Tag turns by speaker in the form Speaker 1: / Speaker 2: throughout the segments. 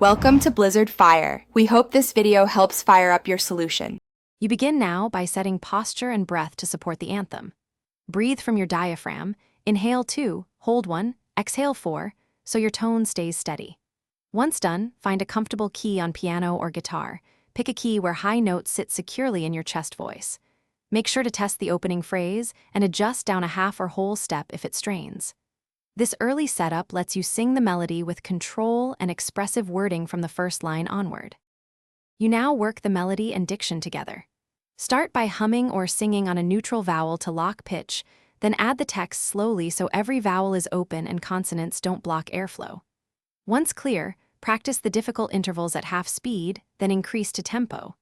Speaker 1: Welcome to Blizzard Fire. We hope this video helps fire up your solution.
Speaker 2: You begin now by setting posture and breath to support the anthem. Breathe from your diaphragm, inhale 2, hold 1, exhale 4, so your tone stays steady. Once done, find a comfortable key on piano or guitar. Pick a key where high notes sit securely in your chest voice. Make sure to test the opening phrase and adjust down a half or whole step if it strains. This early setup lets you sing the melody with control and expressive wording from the first line onward. You now work the melody and diction together. Start by humming or singing on a neutral vowel to lock pitch, then add the text slowly so every vowel is open and consonants don't block airflow. Once clear, practice the difficult intervals at half speed, then increase to tempo.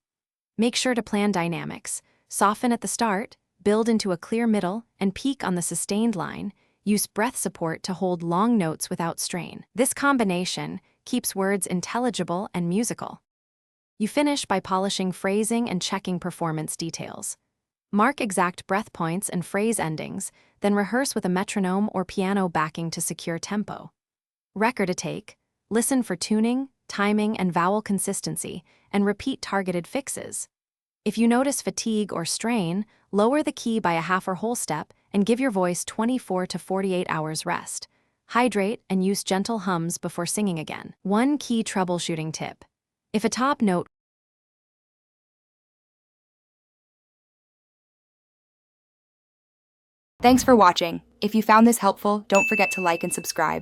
Speaker 2: Make sure to plan dynamics. Soften at the start, build into a clear middle, and peak on the sustained line. Use breath support to hold long notes without strain. This combination keeps words intelligible and musical. You finish by polishing phrasing and checking performance details. Mark exact breath points and phrase endings, then rehearse with a metronome or piano backing to secure tempo. Record a take, listen for tuning, timing, and vowel consistency, and repeat targeted fixes. If you notice fatigue or strain, lower the key by a half or whole step and give your voice 24 to 48 hours rest. Hydrate and use gentle hums before singing again. One key troubleshooting tip. If a top note
Speaker 1: Thanks for watching. If you found this helpful, don't forget to like and subscribe.